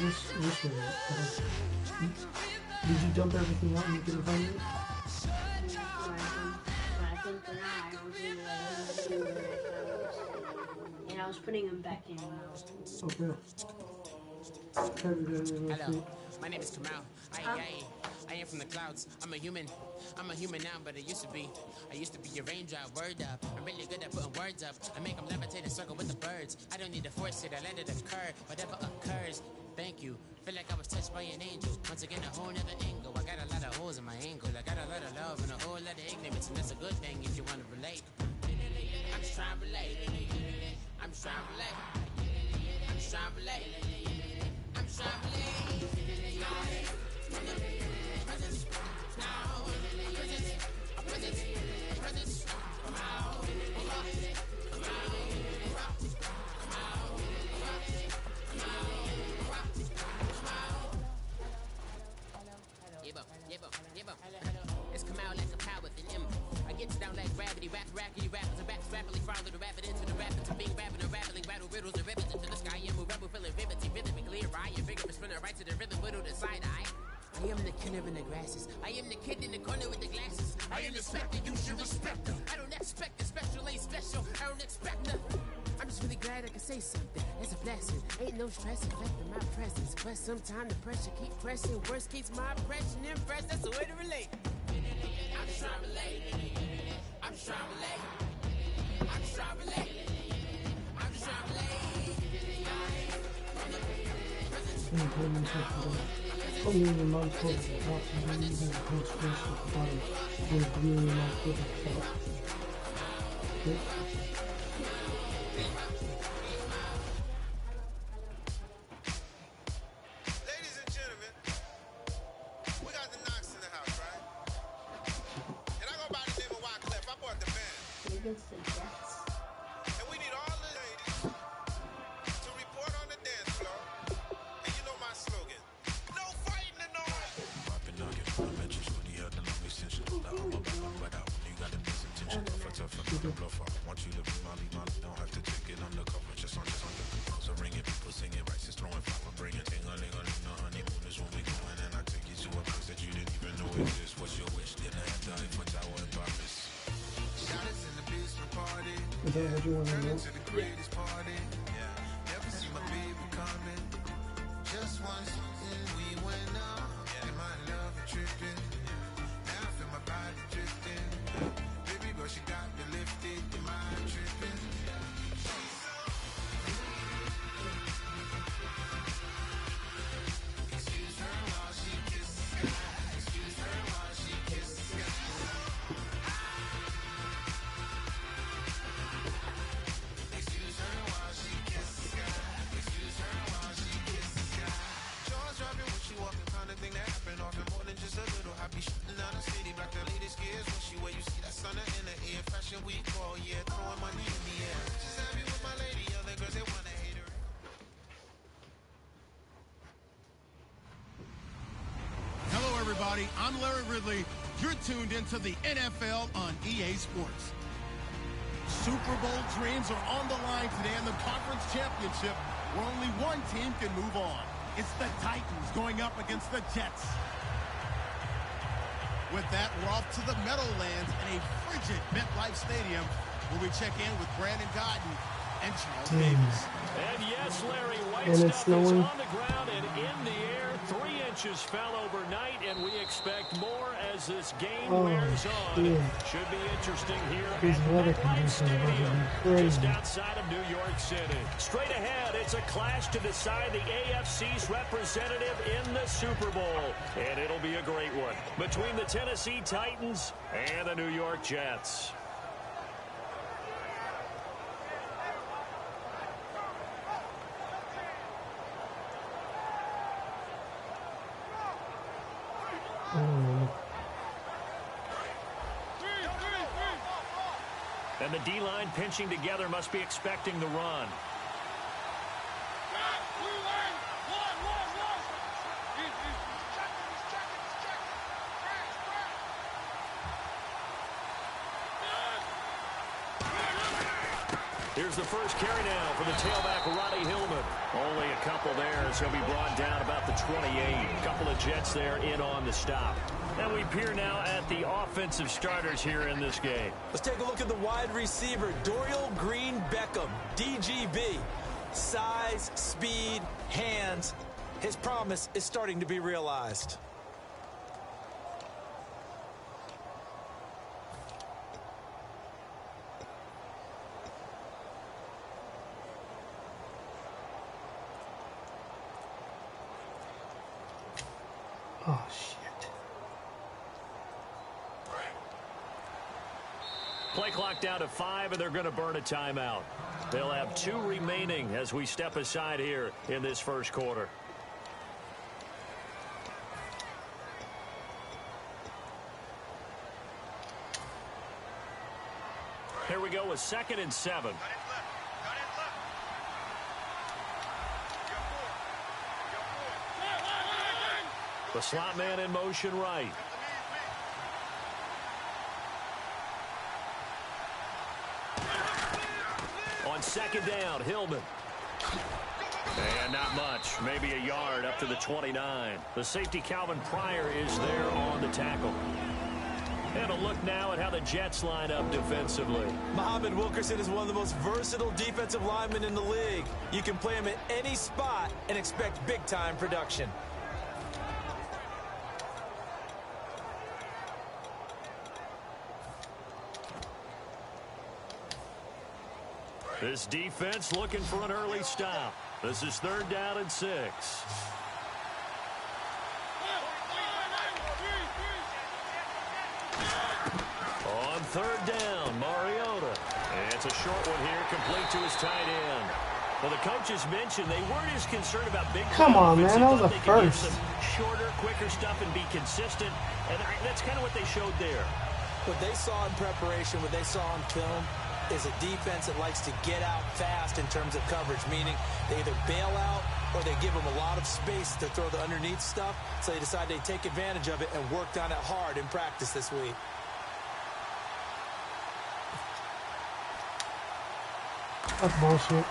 this way. Did you dump everything out and you couldn't find it? And I was putting them back in. Okay. Hello, my name is Carmen. I am from the clouds. I'm a human now, but I used to be a raindrop. Word up, I'm really good at putting words up. I make them levitate and circle with the birds. I don't need to force it, I let it occur. Whatever occurs, thank you. Feel like I was touched by an angel. Once again, a whole nother angle. I got a lot of holes in my angle. I got a lot of love and a whole lot of ignorance, and that's a good thing if you want to relate. I'm just trying to relate. I'm just trying to relate. I'm just trying to relate. I'm just trying to relate. It's come out like a power with an M. I get down like gravity, rackety rappers and backs rapidly follow the rapid into the rapids of being rapping and rattling, rattle riddles and rivets into the sky. I'm a rebel feeling vividly clear. I am vigorous, spinning right to the rhythm, widow to side eye. I am the killer in the grasses. I am the kid in the corner with the glasses. I am the specter, you should respect them. I don't expect the special, ain't special. I don't expect nothing. I'm just really glad I can say something. It's a blessing. Ain't no stress affecting my presence. But sometimes the pressure keep pressing. Worst case, my impression impressed. That's the way to relate. I'm just trying to relate. I'm just trying to relate. I'm just trying to relate. I'm just trying to relate. Come in the mouth of the house and then you can hold space at the bottom. And come in the mouth of the top. Okay. Ladies and gentlemen, we got the Knox in the house, right? And I go by the name of Wyclef. I bought the band. And we need all the ladies to report on the dance floor. And you know my slogan. No fighting in the noise. Popping nugget, I met you, so the other long extension. Now I'm up, but out. You got a nice intention. Tough, the bluff out. Want you to be Molly. Don't have to take it undercover. Just on the calls are ringing. People singing, rice is throwing fire. Bringing ting-a-ling-a-ling. No honeymooners when we going. And I take you to a place that you didn't even know exists. What's your wish? Then I have to for Tower and Paris. Shot us in the basement party. Is that what you want to Turn know? into the greatest party. Yeah. Never see my baby coming. Just once and we went up. And my love was tripping. Now I feel my body drifting. Baby girl, she got me lifted. Am I tripping? Excuse her while she kisses. Excuse her while she kisses. Excuse her while she kisses. Excuse her while she kisses. Jaws dropping when she walking, kind of thing that happen often more than just a little. I be shooting out the city, black the latest gears when she wear. You see that sun in the air, fashion week all year, throwing money in the air. Just happy with my lady, other girls they wanna hate her. Hello, everybody. I'm Larry Ridley. You're tuned into the NFL on EA Sports. Super Bowl dreams are on the line today in the conference championship, where only one team can move on. It's the Titans going up against the Jets. With that, we're off to the Meadowlands in a frigid MetLife Stadium, where we check in with Brandon Godden and Charles Davis. And yes, Larry, white And it's stuff is snowing. on the ground and in the air. 3 inches fell overnight, and we expect more as this game wears on. yeah. Should be interesting here These at weather MetLife conditions are Stadium, crazy. just outside of New York City. Straight ahead, it's a clash to decide the AFC's representative in the Super Bowl, and it'll be a great one between the Tennessee Titans and the New York Jets. And the D-line pinching together must be expecting the run. Here's the first carry now for the tailback, Roddy Hillman. Only a couple there, so he'll be brought down about the 28. A couple of Jets there in on the stop. And we peer now at the offensive starters here in this game. Let's take a look at the wide receiver, Dorial Green-Beckham, DGB. Size, speed, hands. His promise is starting to be realized. Oh, shit. Play clock down to 5, and they're going to burn a timeout. They'll have 2 remaining as we step aside here in this first quarter. Here we go with 2nd and 7. The slot man in motion right. On 2nd down, Hillman. And not much. Maybe a yard up to the 29. The safety, Calvin Pryor, is there on the tackle. And a look now at how the Jets line up defensively. Muhammad Wilkerson is one of the most versatile defensive linemen in the league. You can play him at any spot and expect big-time production. This defense looking for an early stop. This is 3rd down and 6. On 3rd down, Mariota. And it's a short one here, complete to his tight end. Well, the coaches mentioned they weren't as concerned about big. Come on, man, that was a first. Shorter, quicker stuff and be consistent. And that's kind of what they showed there. What they saw in preparation, what they saw on film, is a defense that likes to get out fast in terms of coverage, meaning they either bail out or they give them a lot of space to throw the underneath stuff, so they decide they take advantage of it and worked on it hard in practice this week. That's bullshit.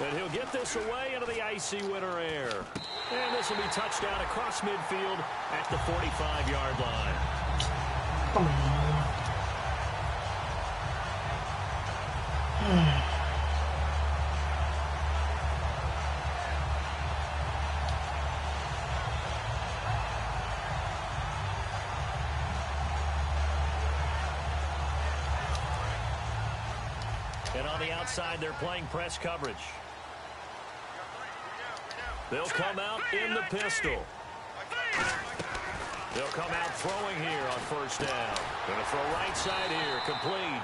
And he'll get this away into the icy winter air. And this will be touchdown across midfield at the 45-yard line. Come on, man. And on the outside, they're playing press coverage. They'll come out in the pistol. They'll come out throwing here on 1st down. Going to throw right side here, complete.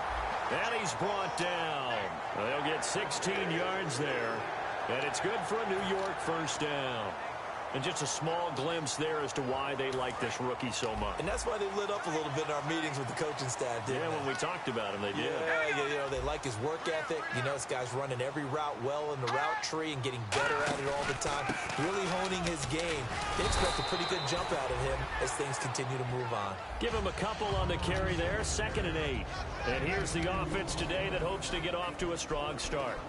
And he's brought down. They'll get 16 yards there. And it's good for a New York 1st down. And just a small glimpse there as to why they like this rookie so much. And that's why they lit up a little bit in our meetings with the coaching staff, didn't they? When we talked about him, they did. Yeah, you know, they like his work ethic. You know, this guy's running every route well in the route tree and getting better at it all the time. Really honing his game. They expect a pretty good jump out of him as things continue to move on. Give him a couple on the carry there, 2nd and 8. And here's the offense today that hopes to get off to a strong start.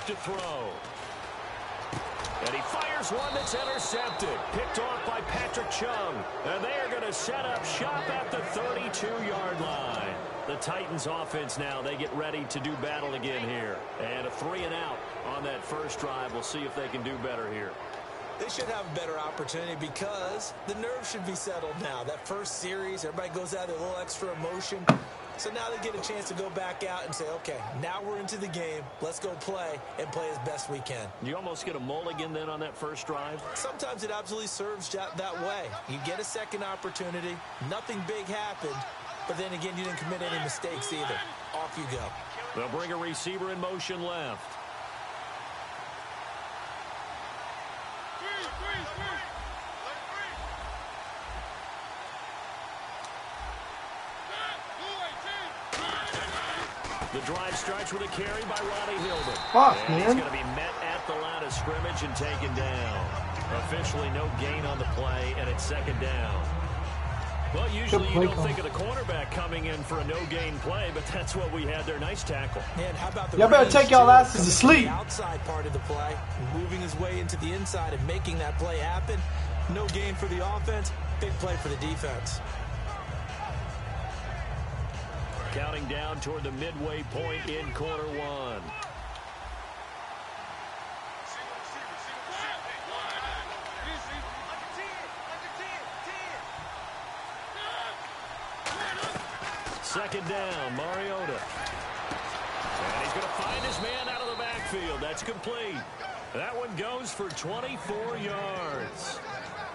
To throw. And he fires one that's intercepted. Picked off by Patrick Chung. And they are going to set up shop at the 32-yard line. The Titans offense now, they get ready to do battle again here. And a 3 and out on that first drive. We'll see if they can do better here. They should have a better opportunity because the nerves should be settled now. That first series, everybody goes out with a little extra emotion. So now they get a chance to go back out and say, okay, now we're into the game. Let's go play and play as best we can. You almost get a mulligan then on that first drive? Sometimes it absolutely serves that way. You get a second opportunity. Nothing big happened. but then again, you didn't commit any mistakes either. Off you go. They'll bring a receiver in motion left. The drive starts with a carry by Ronnie Hillman. Fuck, and man. he's going to be met at the line of scrimmage and taken down. Officially no gain on the play, and it's second down. Well, usually you don't think of the cornerback coming in for a no-gain play, but that's what we had there. Nice tackle. And how about the y'all better take y'all asses to sleep. The outside part of the play, moving his way into the inside and making that play happen. No gain for the offense, big play for the defense. Counting down toward the midway point in quarter one. Second down, Mariota. And he's going to find his man out of the backfield. That's complete. That one goes for 24 yards.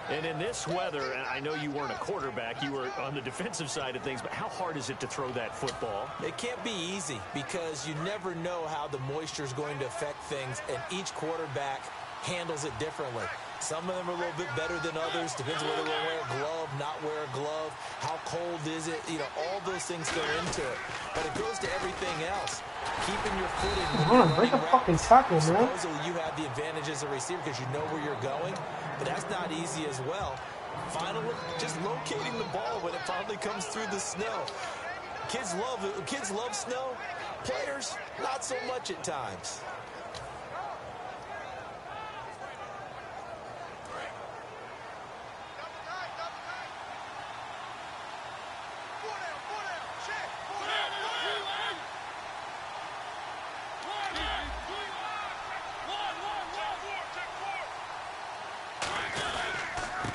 And in this weather, and I know you weren't a quarterback, you were on the defensive side of things, but how hard is it to throw that football? It can't be easy because you never know how the moisture is going to affect things, and each quarterback handles it differently. Some of them are a little bit better than others. Depends whether they wear a glove, not wear a glove. How cold is it? You know, all those things go into it. But it goes to everything else. Keeping your footing. Break a fucking tackle, man. Supposedly you have the advantage as a receiver because you know where you're going. But that's not easy as well. Finally, just locating the ball when it finally comes through the snow. Kids love snow. Players, not so much at times.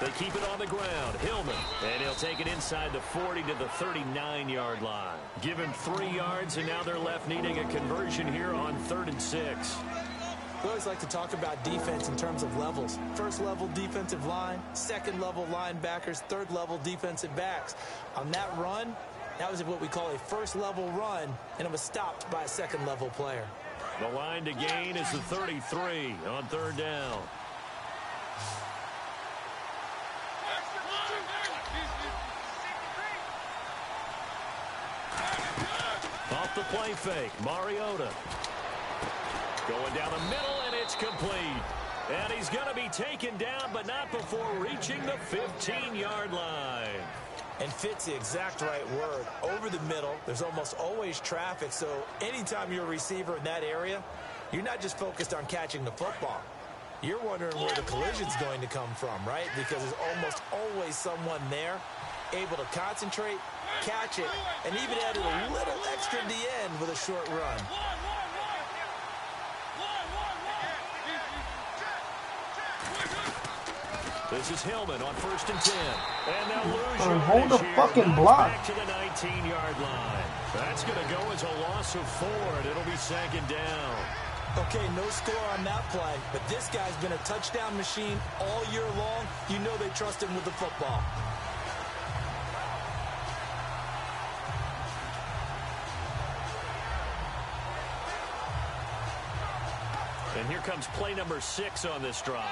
They keep it on the ground. Hillman. And he'll take it inside the 40 to the 39-yard line. Give him 3 yards, and now they're left needing a conversion here on 3rd and 6. We always like to talk about defense in terms of levels. First level defensive line, second level linebackers, third level defensive backs. On that run, that was what we call a first level run, and it was stopped by a second level player. The line to gain is the 33 on 3rd down. Off the play fake, Mariota. Going down the middle, and it's complete. And he's going to be taken down, but not before reaching the 15-yard line. And fit's the exact right word. Over the middle, there's almost always traffic, so anytime you're a receiver in that area, you're not just focused on catching the football. You're wondering where the collision's going to come from, right? Because there's almost always someone there able to concentrate, catch it, and even add a little extra at the end with a short run. This is Hillman on 1st and 10. And they'll lose hold the fucking block. Back to the 19-yard line. That's going to go as a loss of 4, and it'll be 2nd down. Okay, no score on that play, but this guy's been a touchdown machine all year long. You know they trust him with the football. And here comes play number 6 on this drive.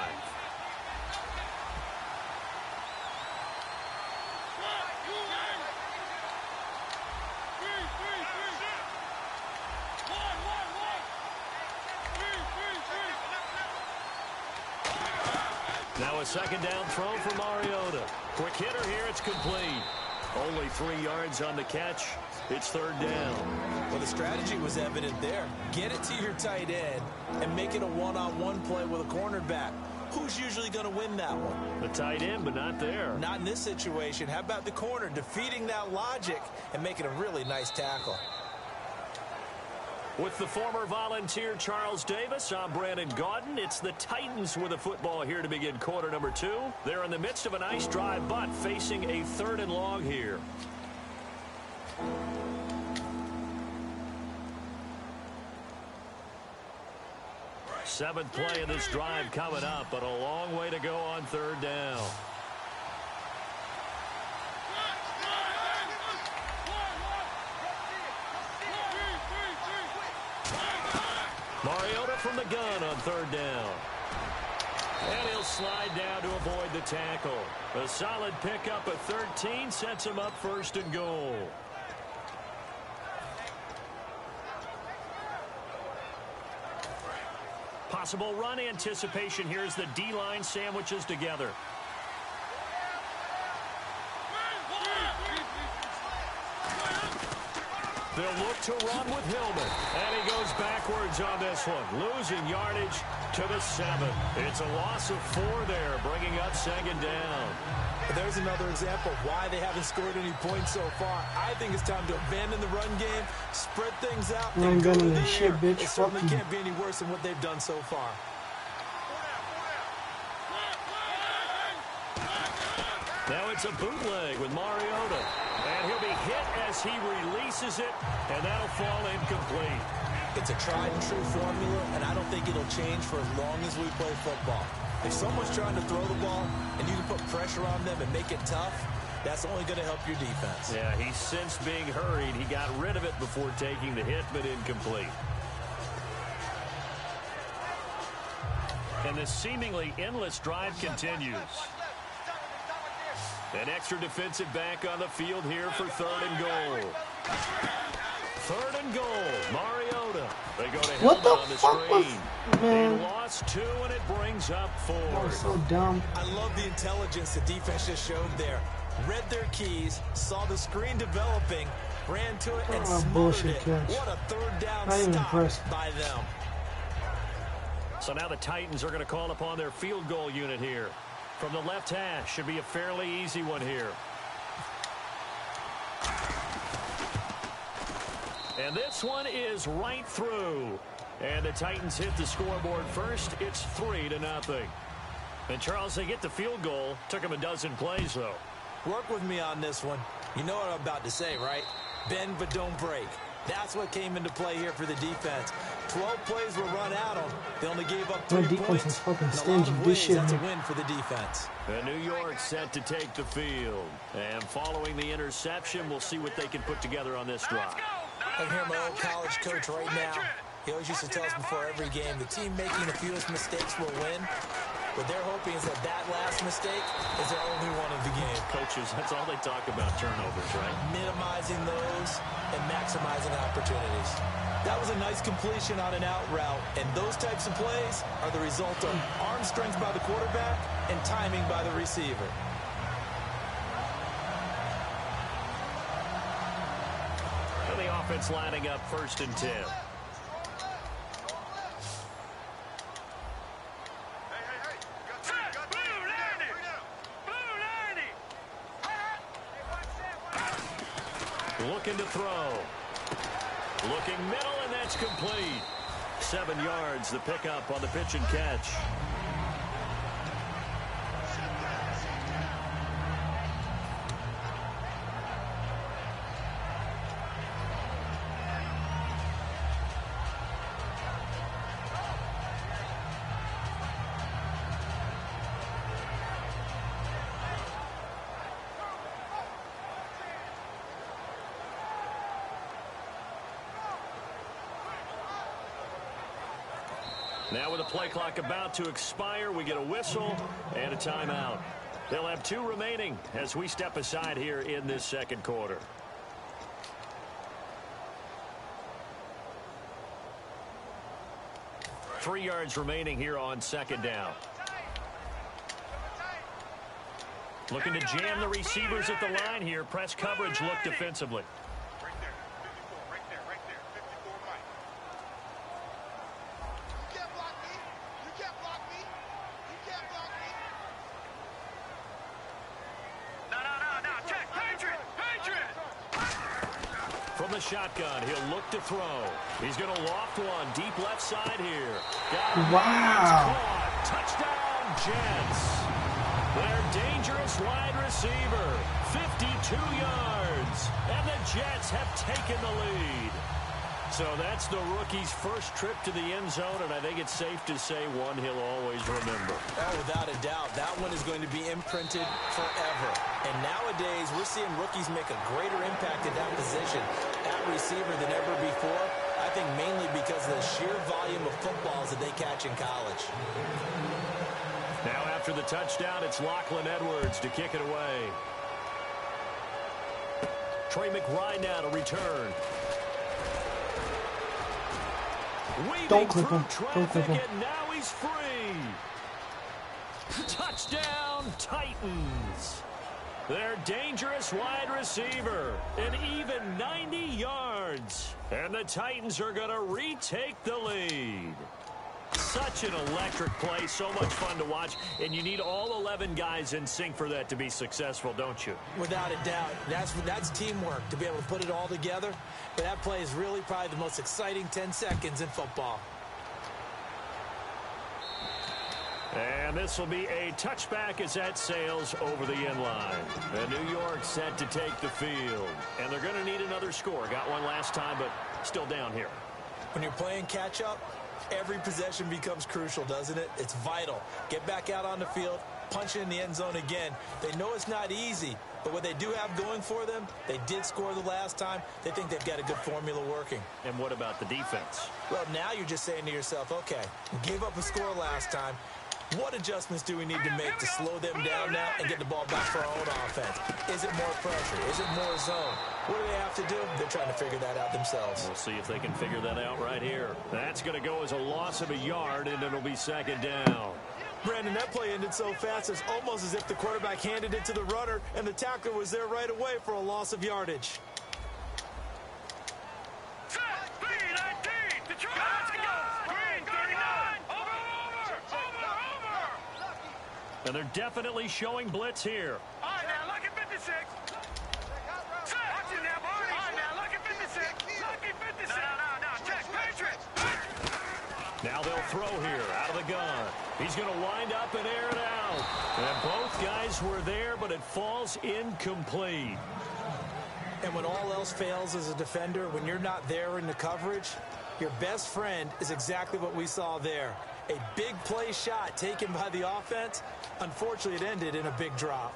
Now a 2nd down throw for Mariota. Quick hitter here, it's complete. Only 3 yards on the catch. It's 3rd down. Well, the strategy was evident there. Get it to your tight end and make it a one-on-one play with a cornerback. Who's usually going to win that one? The tight end, but not there. Not in this situation. How about the corner defeating that logic and making a really nice tackle? With the former Volunteer Charles Davis, I'm Brandon Gaudin. It's the Titans with the football here to begin quarter number 2. They're in the midst of a nice drive, but facing a 3rd and long here. Seventh play of this drive coming up, but a long way to go on 3rd down. Mariota from the gun on third down. And he'll slide down to avoid the tackle. A solid pickup of 13 sets him up first and goal. Possible run anticipation here as the D-line sandwiches together. They'll look to run with Hillman. And he goes backwards on this one, losing yardage to the 7. It's a loss of 4 there, bringing up second down. There's another example of why they haven't scored any points so far. I think it's time to abandon the run game, spread things out, and go to the air. It certainly can't be any worse than what they've done so far. Now it's a bootleg with Mariota. And he'll be hit as he releases it, and that'll fall incomplete. It's a tried-and-true formula, and I don't think it'll change for as long as we play football. If someone's trying to throw the ball and you can put pressure on them and make it tough, that's only going to help your defense. Yeah, he sensed being hurried. He got rid of it before taking the hit, but incomplete. And the seemingly endless drive continues. An extra defensive back on the field here for third and goal. Third and goal. Mariota. They go to what the on the fuck screen. was, man? They lost 2, and it brings up 4. That was so dumb. I love the intelligence the defense just showed there. Read their keys, saw the screen developing, ran to it, and smothered it. Catch. What a third down stop by them. So now the Titans are going to call upon their field goal unit here. From the left hash, should be a fairly easy one here. And this one is right through. And the Titans hit the scoreboard first. It's 3-0. And Charles, they get the field goal. Took them a dozen plays, though. Work with me on this one. You know what I'm about to say, right? Bend but don't break. That's what came into play here for the defense. 12 plays were run out on. They only gave up 3 points. Is fucking In a lot stingy. of This ways, shit, that's a man. win for the defense. And New York set to take the field. And following the interception, we'll see what they can put together on this drive. I can hear my old college coach right now. He always used to tell us before every game, the team making the fewest mistakes will win. What they're hoping is that last mistake is their only one of the game. Coaches, that's all they talk about, turnovers, right? Minimizing those and maximizing opportunities. That was a nice completion on an out route, and those types of plays are the result of arm strength by the quarterback and timing by the receiver. And the offense lining up 1st and 10. Looking to throw. Looking middle, and that's complete. 7 yards, the pickup on the pitch and catch. Now with the play clock about to expire, we get a whistle and a timeout. They'll have 2 remaining as we step aside here in this second quarter. Three yards remaining here on second down. Looking to jam the receivers at the line here. Press coverage look defensively. From the shotgun, he'll look to throw. He's going to loft one deep left side here. Wow. Touchdown, Jets. Their dangerous wide receiver, 52 yards. And the Jets have taken the lead. So that's the rookie's first trip to the end zone, and I think it's safe to say one he'll always remember. Oh, without a doubt, that one is going to be imprinted forever. And nowadays, we're seeing rookies make a greater impact at that position, at receiver, than ever before. I think mainly because because of the sheer volume of footballs that they catch in college. Now after the touchdown, it's Lachlan Edwards to kick it away. Trey McBride now to return. Don't click him. Don't click him. And now he's free. Touchdown, Titans. Their dangerous wide receiver. An even 90 yards. And the Titans are going to retake the lead. Such an electric play, so much fun to watch, and you need all 11 guys in sync for that to be successful, don't you? Without a doubt. That's teamwork, to be able to put it all together. But that play is really probably the most exciting 10 seconds in football. And this will be a touchback as that sails over the end line. And New York set to take the field. And they're going to need another score. Got one last time, but still down here. When you're playing catch-up, every possession becomes crucial, doesn't it? It's vital. Get back out on the field, punch it in the end zone again. They know it's not easy, but what they do have going for them, they did score the last time. They think they've got a good formula working. And what about the defense? Well, now you're just saying to yourself, okay, we gave up a score last time. What adjustments do we need to make to slow them down now and get the ball back for our own offense? Is it more pressure? Is it more zone? What do they have to do? They're trying to figure that out themselves. We'll see if they can figure that out right here. That's going to go as a loss of a yard, and it'll be second down. Brandon, that play ended so fast, it's almost as if the quarterback handed it to the runner, and the tackler was there right away for a loss of yardage. And they're definitely showing blitz here. All right, now, look at 56. Watch it now, boy. All right, now, look at 56. Look at 56. No, check. Patriots. Now they'll throw here out of the gun. He's going to wind up and air it out. And both guys were there, but it falls incomplete. And when all else fails as a defender, when you're not there in the coverage, your best friend is exactly what we saw there. A big play shot taken by the offense. Unfortunately, it ended in a big drop.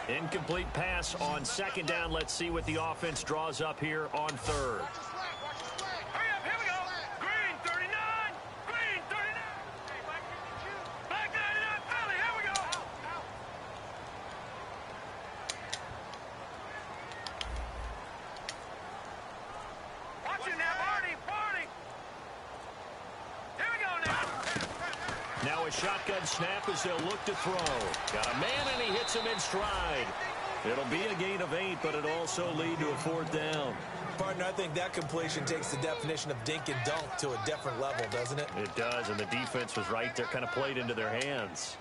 Incomplete pass on second down. Let's see what the offense draws up here on third. Hurry up, here we go. Green, 39. Green, 39. Black 99, Philly, here we go. Watch it now, Barney. Here we go now. Now a shotgun snap as they'll look to throw. Got a man, and he hits him in stride. It'll be a gain of 8, but it'll also lead to a fourth down. Partner, I think that completion takes the definition of dink and dunk to a different level, doesn't it? It does, and the defense was right there, kind of played into their hands.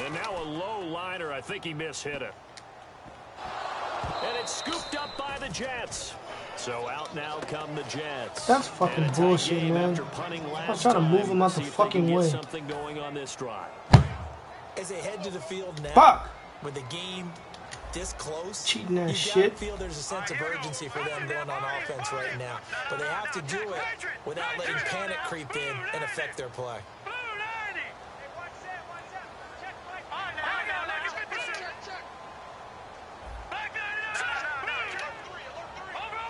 And now a low liner. I think he mishit it. And it's scooped up by the Jets. So out now come the Jets. That's fucking bullshit, man. I was trying to move him out the fucking way. Something going on this drive. As they head to the field now, Fuck! with the game this close, Cheating that you shit. gotta feel there's a sense of urgency for them going on offense right now. But they have to do it without letting panic creep in and affect their play. Blue 90. Hey, watch that. Check, Mike. All right, now, here we go. Look at 56. Black 99. Over.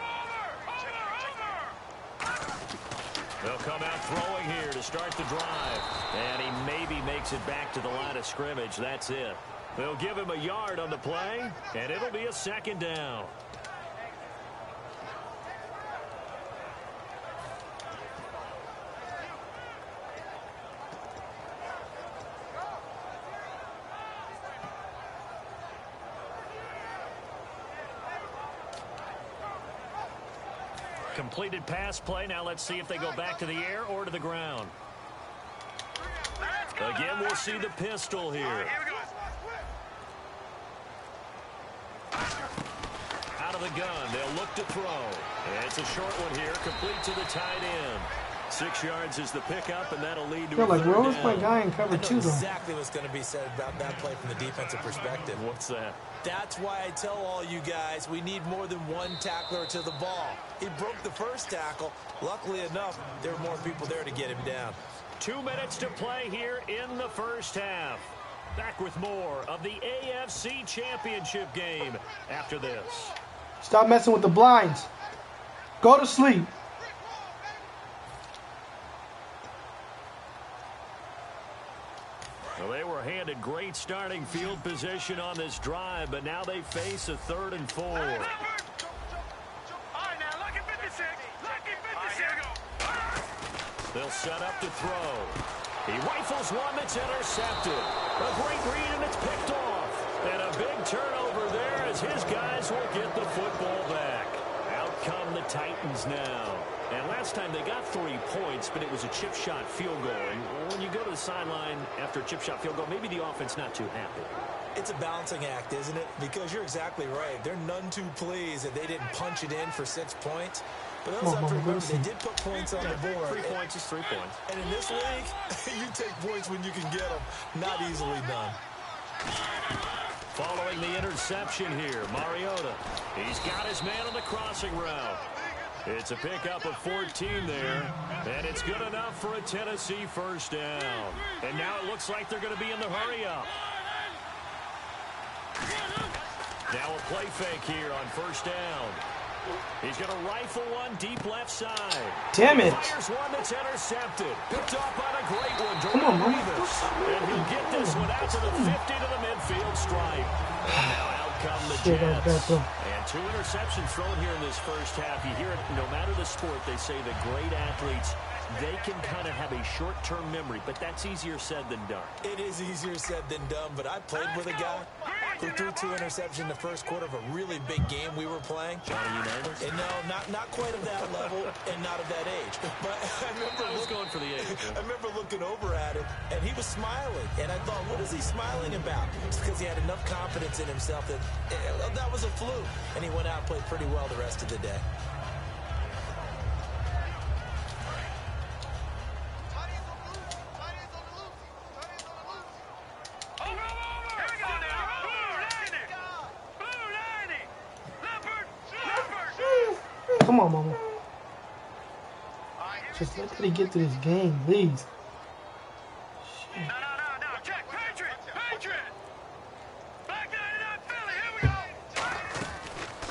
They'll come out throwing here to start the drive. And he maybe makes it back to the line of scrimmage. That's it. They'll give him a yard on the play, and it'll be a second down. Completed pass play. Now let's see if they go back to the air or to the ground. Again, we'll see the pistol here. Out of the gun, they'll look to throw. It's a short one here, complete to the tight end. 6 yards is the pickup, and that'll lead to You're a like, third where was down. my guy in cover 2, though? Exactly what's going to be said about that play from the defensive perspective. What's that? That's why I tell all you guys we need more than one tackler to the ball. He broke the first tackle. Luckily enough, there were more people there to get him down. 2 minutes to play here in the first half. Back with more of the AFC Championship game after this. Stop messing with the blinds. Go to sleep. Well, they were handed great starting field position on this drive, but now they face a 3rd and 4. All right, now, lucky 56. Lucky 56. They'll set up to throw. He rifles one that's intercepted. A great read, and it's picked off. And a big turnover there as his guys will get the football back. Out come the Titans now. And last time they got 3 points, but it was a chip shot field goal. And when you go to the sideline after a chip shot field goal, maybe the offense not too happy. It's a balancing act, isn't it? Because you're exactly right. They're none too pleased that they didn't punch it in for 6 points. But those have to remember, they did put points on the board. 3 points is 3 points. And in this league, you take points when you can get them. Not easily done. Following the interception here, Mariota. He's got his man on the crossing route. It's a pickup of 14 there, and it's good enough for a Tennessee first down. And now it looks like they're going to be in the hurry-up. Now a play fake here on first down. He's going to rifle one deep left side. Damn it. Fires one that's intercepted. Picked off on a great one. Come on, man. And he'll get this one out to the 50 to the midfield stripe. And now out come the Jets. And 2 interceptions thrown here in this first half. You hear it, no matter the sport, they say the great athletes, they can kind of have a short-term memory, but that's easier said than done. It is easier said than done, but I played with a guy who threw 2 interceptions in the first quarter of a really big game we were playing. Johnny Unitas? And no, not quite of that level and not of that age. But I was going for the age. I remember looking over at him, and he was smiling. And I thought, what is he smiling about? It's because he had enough confidence in himself that that was a fluke. And he went out and played pretty well the rest of the day. Come on, mama. Just let me get to this game, please. Shit. No. Check. Patriot. Back 99 Philly. Here we go.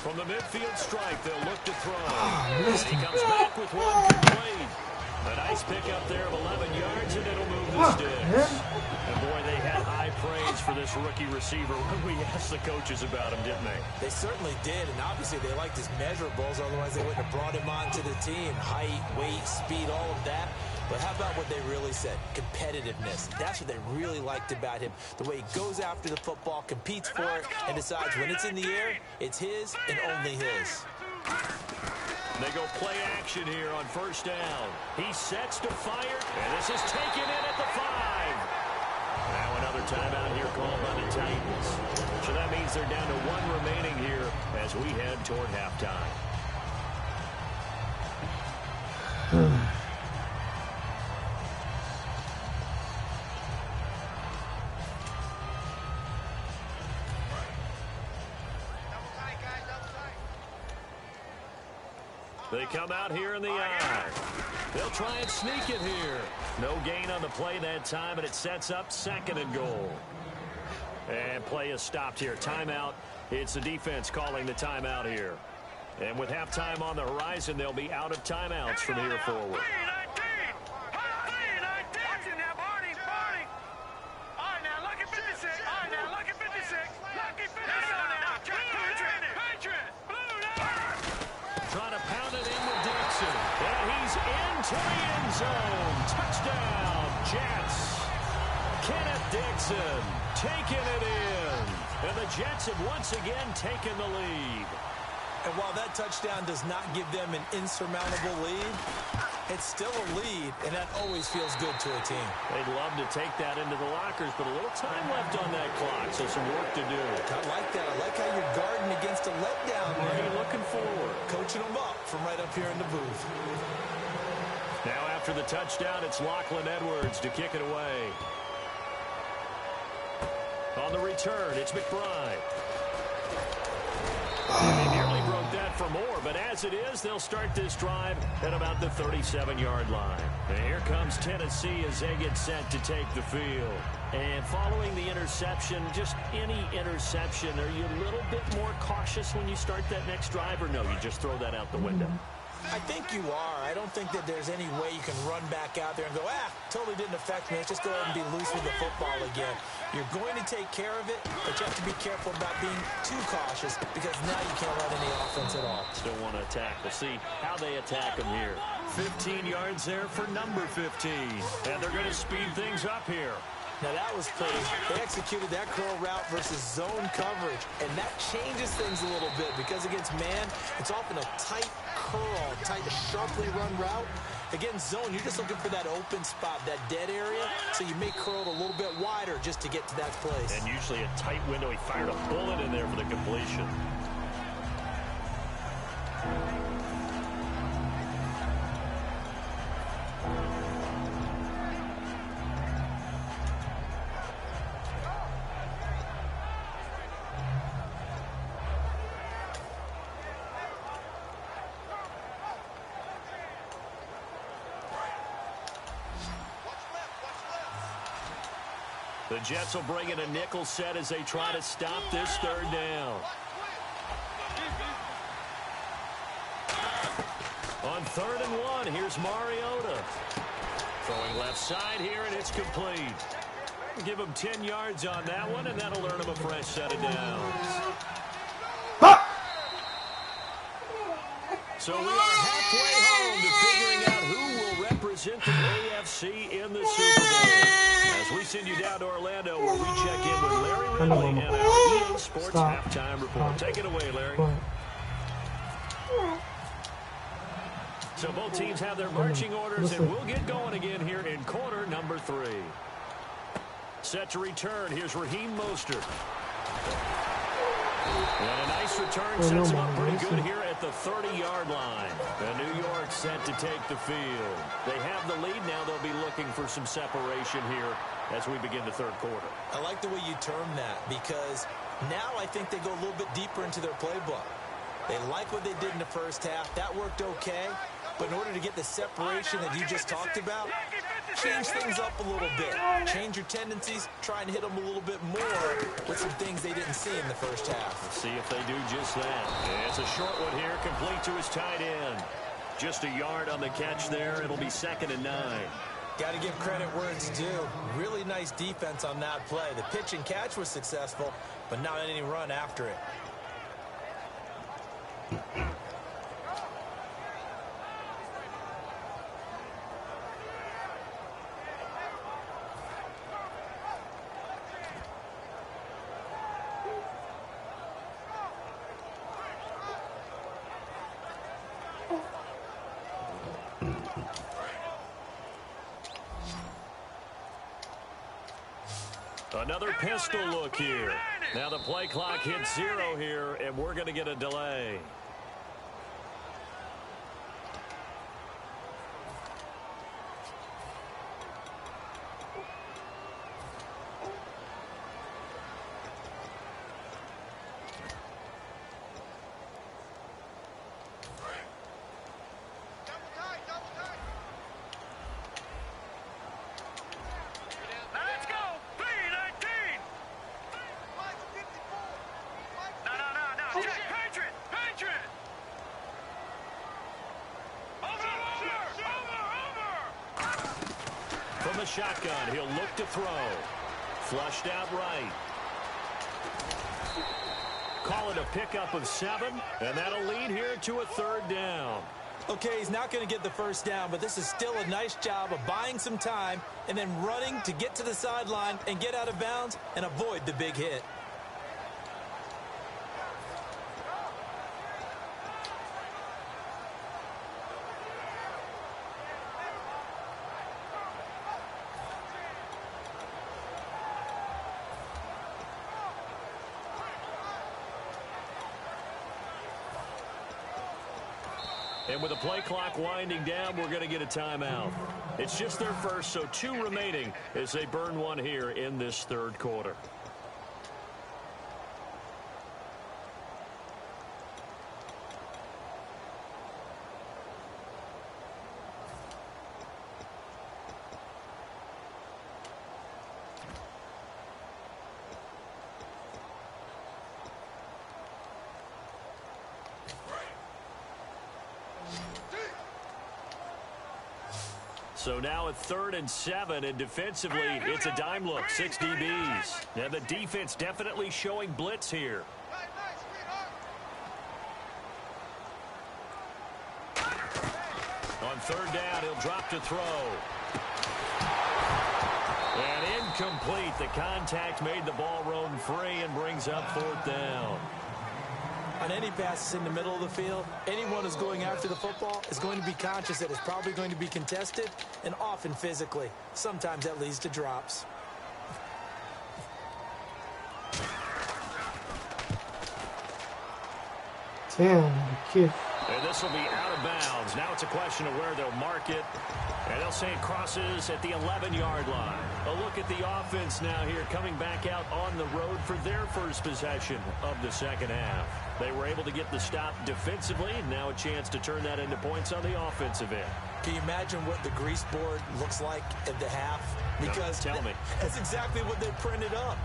From the midfield stripe, they'll look to throw. Missed He him. comes back with one complete. A nice pickup there of 11 yards, and it'll move the sticks. And boy, they had high praise for this rookie receiver when we asked the coaches about him, didn't they? They certainly did, and obviously they liked his measurables, otherwise they wouldn't have brought him onto the team. Height, weight, speed, all of that. But how about what they really said? Competitiveness. That's what they really liked about him. The way he goes after the football, competes for it, and decides when it's in the air, it's his and only his. They go play action here on first down. He sets to fire, and this is taken in at the 5. Now another timeout here called by the Titans. So that means they're down to 1 remaining here as we head toward halftime. They come out here in the eye. They'll try and sneak it here. No gain on the play that time, and it sets up 2nd and goal. And play is stopped here. Timeout. It's the defense calling the timeout here. And with halftime on the horizon, they'll be out of timeouts from here forward. Trying to pound it in with Dixon. And he's into the end zone. Touchdown, Jets. Kenneth Dixon taking it in. And the Jets have once again taken the lead. And while that touchdown does not give them an insurmountable lead, it's still a lead, and that always feels good to a team. They'd love to take that into the lockers, but a little time left on that clock, so some work to do. I like that. I like how you're guarding against a letdown. What are you looking forward? Coaching them up from right up here in the booth. Now after the touchdown, it's Lachlan Edwards to kick it away. On the return, it's McBride. They nearly broke that for more, but as it is, they'll start this drive at about the 37-yard line. And here comes Tennessee as they get set to take the field. And following the interception, just any interception, are you a little bit more cautious when you start that next drive, or no, you just throw that out the window? I think you are. I don't think that there's any way you can run back out there and go, totally didn't affect me. Let's just go ahead and be loose with the football again. You're going to take care of it, but you have to be careful about being too cautious because now you can't run any offense at all. Still want to attack. We'll see how they attack them here. 15 yards there for number 15. And they're going to speed things up here. Now that was pretty. They executed that curl route versus zone coverage, and that changes things a little bit because against man, it's often a tight curl, tight, sharply run route. Against zone, you're just looking for that open spot, that dead area, so you may curl it a little bit wider just to get to that place. And usually a tight window. He fired a bullet in there for the completion. The Jets will bring in a nickel set as they try to stop this third down. On 3rd and 1, here's Mariota. Throwing left side here, and it's complete. Give him 10 yards on that one, and that'll earn him a fresh set of downs. So we are halfway home to figuring out who will represent the AFC in the Super Bowl. As we send you down to Orlando, where we check in with Larry Ridley and our EA Sports Halftime Report. Take it away, Larry. So both teams have their marching orders, and we'll get going again here in quarter number 3. Set to return. Here's Raheem Mostert. And a nice return sets him up pretty good here at the 30-yard line. And New York set to take the field. They have the lead now. They'll be looking for some separation here as we begin the third quarter. I like the way you term that because now I think they go a little bit deeper into their playbook. They like what they did in the first half. That worked okay. But in order to get the separation that you just talked about, change things up a little bit. Change your tendencies, try and hit them a little bit more with some things they didn't see in the first half. Let's see if they do just that. And it's a short one here, complete to his tight end. Just a yard on the catch there. It'll be 2nd and 9. Got to give credit where it's due. Really nice defense on that play. The pitch and catch was successful, but not any run after it. Another pistol look here. Now the play clock hits 0 here, and we're going to get a delay. From the shotgun, he'll look to throw. Flushed out right. Call it a pickup of 7, and that'll lead here to a 3rd down. Okay, he's not going to get the first down, but this is still a nice job of buying some time and then running to get to the sideline and get out of bounds and avoid the big hit. And with the play clock winding down, we're going to get a timeout. It's just their first, so 2 remaining as they burn one here in this 3rd quarter. So now a 3rd and 7, and defensively, it's a dime look, 6 DBs. Now the defense definitely showing blitz here. On 3rd down, he'll drop to throw. And incomplete. The contact made the ball roam free and brings up 4th down. On any passes in the middle of the field, anyone who's going after the football is going to be conscious that it's probably going to be contested, and often physically. Sometimes that leads to drops. Damn, the kid. And this will be out of bounds. Now it's a question of where they'll mark it. And they'll say it crosses at the 11-yard line. A look at the offense now here, coming back out on the road for their first possession of the second half. They were able to get the stop defensively, and now a chance to turn that into points on the offensive end. Can you imagine what the grease board looks like at the half? Because tell me. That's exactly what they printed up.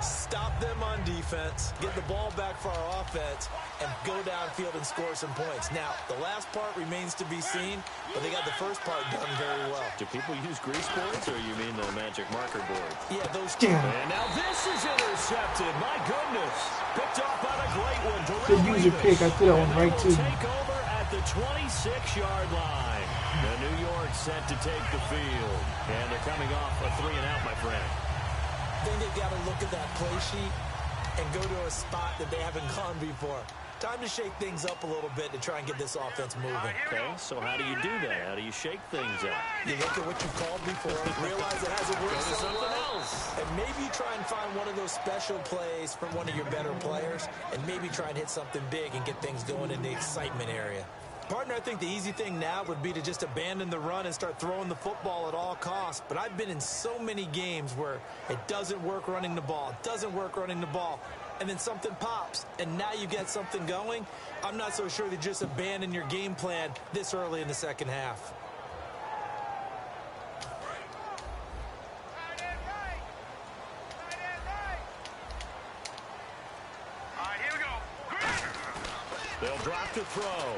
Stop them on defense, get the ball back for our offense, and go downfield and score some points. Now, the last part remains to be seen, but they got the first part done very well. Do people use grease boards, or you mean the magic marker board? Yeah, those two. And now this is intercepted. My goodness. Picked off on a great one. Good user pick. I threw that one right too. Take over at the 26-yard line. The New York set to take the field. And they're coming off a 3-and-out, my friend. I think they've got to look at that play sheet and go to a spot that they haven't gone before. Time to shake things up a little bit to try and get this offense moving. Okay, so how do you do that? How do you shake things up? You look at what you called before, realize it hasn't worked so well, and maybe try and find one of those special plays from one of your better players, and maybe try and hit something big and get things going in the excitement area. Partner, I think the easy thing now would be to just abandon the run and start throwing the football at all costs. But I've been in so many games where it doesn't work running the ball, and then something pops, and now you get something going. I'm not so sure to just abandon your game plan this early in the second half. All right, here we go. They'll drop to throw.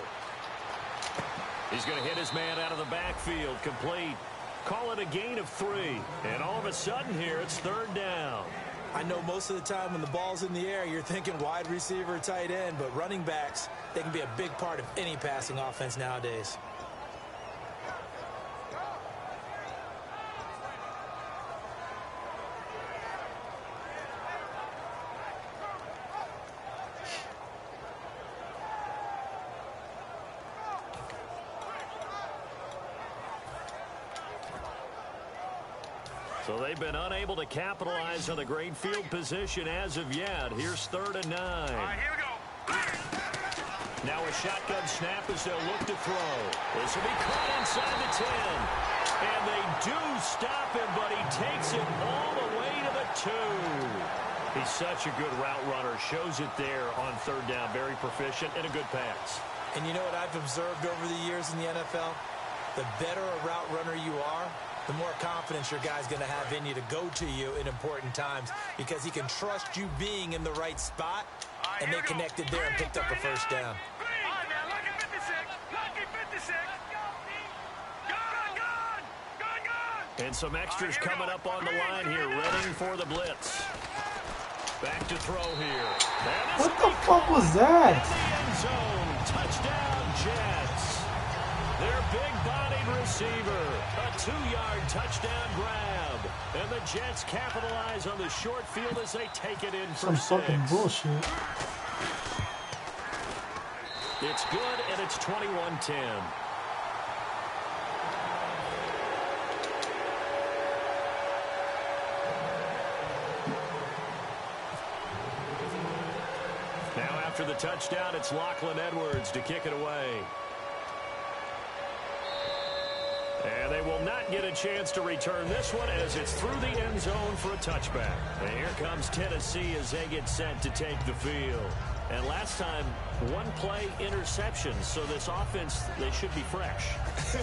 He's going to hit his man out of the backfield, complete. Call it a gain of 3. And all of a sudden here, it's 3rd down. I know most of the time when the ball's in the air, you're thinking wide receiver, tight end, but running backs, they can be a big part of any passing offense nowadays. So they've been unable to capitalize on the great field position as of yet. Here's 3rd and 9. All right, here we go. Now a shotgun snap as they'll look to throw. This will be caught inside the 10. And they do stop him, but he takes it all the way to the 2. He's such a good route runner. Shows it there on 3rd down. Very proficient and a good pass. And you know what I've observed over the years in the NFL? The better a route runner you are, the more confidence your guy's going to have in you to go to you in important times, because he can trust you being in the right spot, and they connected there and picked up a first down. And some extras coming up on the line here, ready for the blitz. Back to throw here. What the fuck was that? In the end zone. Touchdown, Jets. Their big-bodied receiver. A 2-yard touchdown grab. And the Jets capitalize on the short field as they take it in for 6. Some fucking bullshit. It's good, and it's 21-10. Now after the touchdown, it's Lachlan Edwards to kick it away. And they will not get a chance to return this one as it's through the end zone for a touchback. And here comes Tennessee as they get set to take the field. And last time, 1-play interceptions. So this offense, they should be fresh.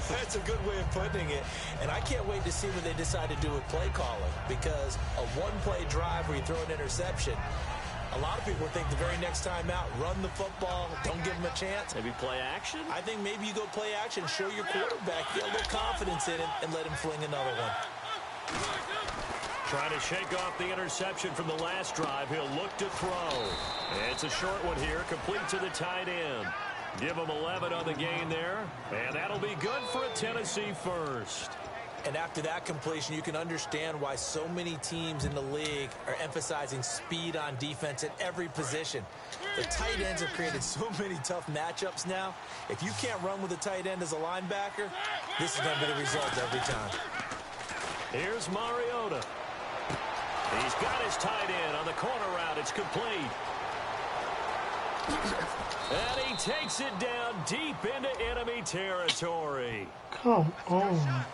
That's a good way of putting it. And I can't wait to see what they decide to do with play calling, because a 1-play drive where you throw an interception, A lot of people think the very next time out, run the football, don't give them a chance. Maybe play action? I think maybe you go play action, show your quarterback, get a little confidence in him, and let him fling another one. Trying to shake off the interception from the last drive. He'll look to throw. It's a short one here, complete to the tight end. Give him 11 on the gain there, and that'll be good for a Tennessee first. And after that completion, you can understand why so many teams in the league are emphasizing speed on defense at every position. The tight ends have created so many tough matchups now. If you can't run with a tight end as a linebacker, this is going to be the result every time. Here's Mariota. He's got his tight end on the corner route. It's complete. And he takes it down deep into enemy territory. Come on.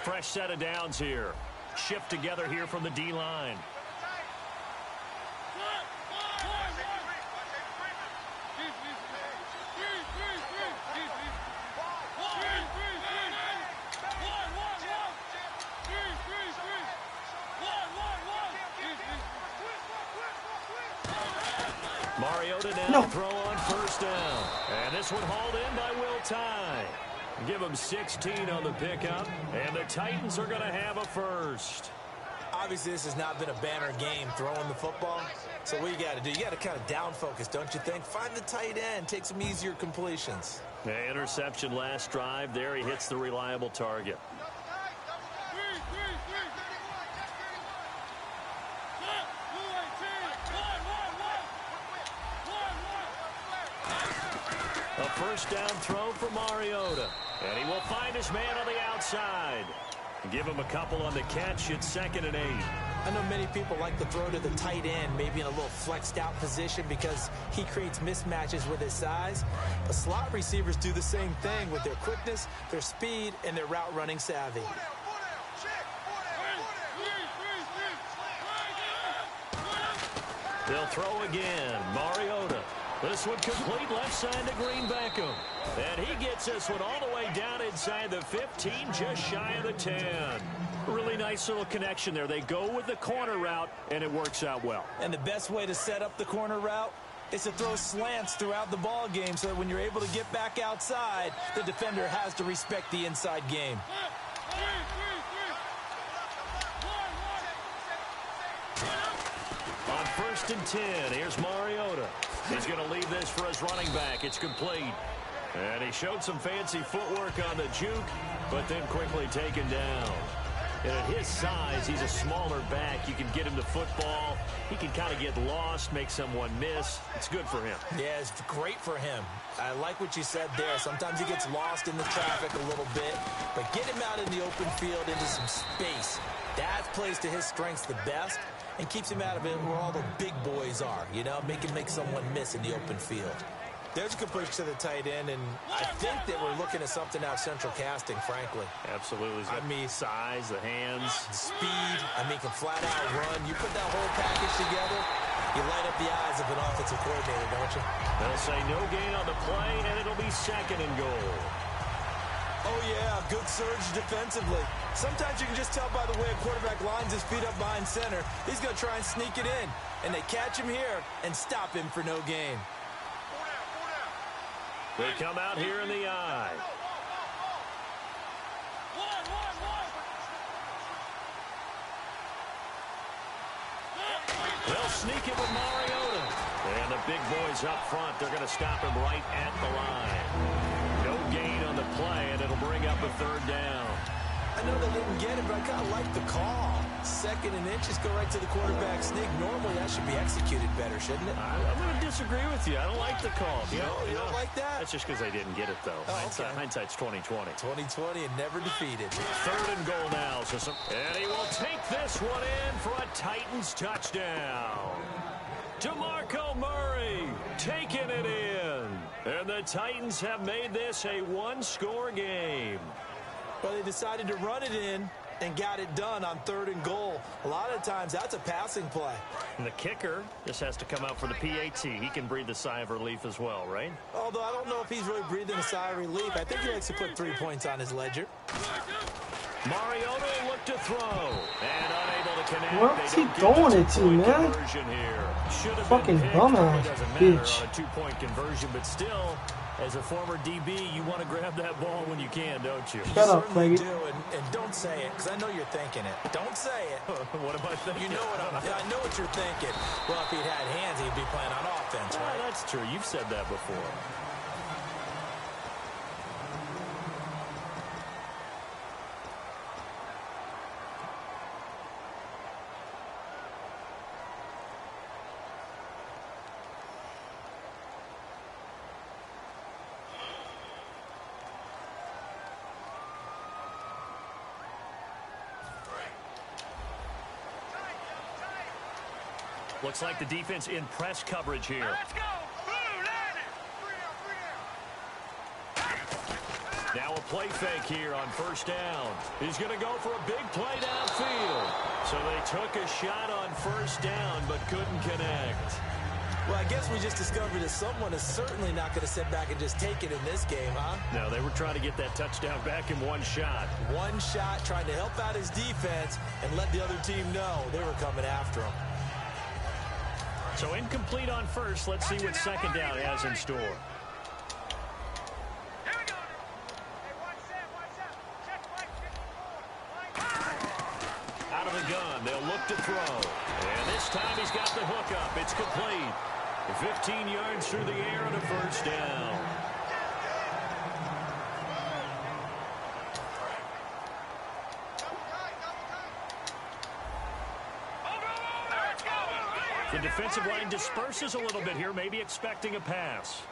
Fresh set of downs here. Shift together here from the D-line. Mariota now throw on first down. And this one hauled in by Will Tye. Give them 16 on the pickup, and the Titans are going to have a first. Obviously, this has not been a banner game throwing the football. So what you got to do, you got to kind of down focus, don't you think? Find the tight end, take some easier completions. The interception last drive. There he hits the reliable target. A first down throw for Mariota. And he will find his man on the outside. Give him a couple on the catch. It's 2nd and 8. I know many people like to throw to the tight end, maybe in a little flexed out position because he creates mismatches with his size. But slot receivers do the same thing with their quickness, their speed, and their route running savvy. They'll throw again. Mariota. This one complete left side to Green Beckham. And he gets this one all the way down inside the 15, just shy of the 10. Really nice little connection there. They go with the corner route, and it works out well. And the best way to set up the corner route is to throw slants throughout the ball game so that when you're able to get back outside, the defender has to respect the inside game. On 1st and 10, here's Mariota. He's going to leave this for his running back. It's complete. And he showed some fancy footwork on the juke, but then quickly taken down. And at his size, he's a smaller back. You can get him the football. He can kind of get lost, make someone miss. It's good for him. Yeah, it's great for him. I like what you said there. Sometimes he gets lost in the traffic a little bit, but get him out in the open field into some space. That plays to his strengths the best and keeps him out of it where all the big boys are, you know, make someone miss in the open field. There's a completion to the tight end, and I think that we're looking at something out of central casting, frankly. Absolutely. I mean, size, the hands. Speed. I mean, can flat out run. You put that whole package together, you light up the eyes of an offensive coordinator, don't you? They'll say no gain on the play, and it'll be 2nd and goal. Oh, yeah, good surge defensively. Sometimes you can just tell by the way a quarterback lines his feet up behind center. He's going to try and sneak it in, and they catch him here and stop him for no gain. They come out here in the eye. They'll sneak it with Mariota. And the big boys up front, they're going to stop him right at the line. No gain on the play, and it'll bring up a 3rd down. I know they didn't get it, but I kind of like the call. 2nd and inches, go right to the quarterback sneak. Normally, that should be executed better, shouldn't it? I'm going to disagree with you. I don't like the call. You don't like that? That's just because they didn't get it, though. Oh, okay. Hindsight's 20/20. 20/20 and never defeated. 3rd and goal now. And he will take this one in for a Titans touchdown. DeMarco Murray taking it in. And the Titans have made this a one-score game. Well, they decided to run it in and got it done on 3rd and goal. A lot of times, that's a passing play. And the kicker just has to come out for the PAT. He can breathe a sigh of relief as well, right? Although I don't know if he's really breathing a sigh of relief. I think he likes to put 3 points on his ledger. Mariota looked to throw and unable to connect. What's he throwing it to, man? Fucking dumbass bitch. On a 2-point conversion, but still, as a former DB, you want to grab that ball when you can, don't you? Shut up, Certainly Peggy. do, and don't say it, because I know you're thinking it. Don't say it. What am I thinking? You know what I know what you're thinking. Well, if he'd had hands, he'd be playing on offense, right? That's true. You've said that before. Looks like the defense in press coverage here. Let's go. Blue, line it. Now a play fake here on 1st down. He's going to go for a big play downfield. So they took a shot on 1st down but couldn't connect. Well, I guess we just discovered that someone is certainly not going to sit back and just take it in this game, huh? No, they were trying to get that touchdown back in one shot. One shot, trying to help out his defense and let the other team know they were coming after him. So incomplete on 1st. Let's see what 2nd down has in store. Here we go. Hey, watch out. Check right. Out of the gun, they'll look to throw. And this time he's got the hook up. It's complete. 15 yards through the air and a 1st down. The defensive line disperses a little bit here, maybe expecting a pass.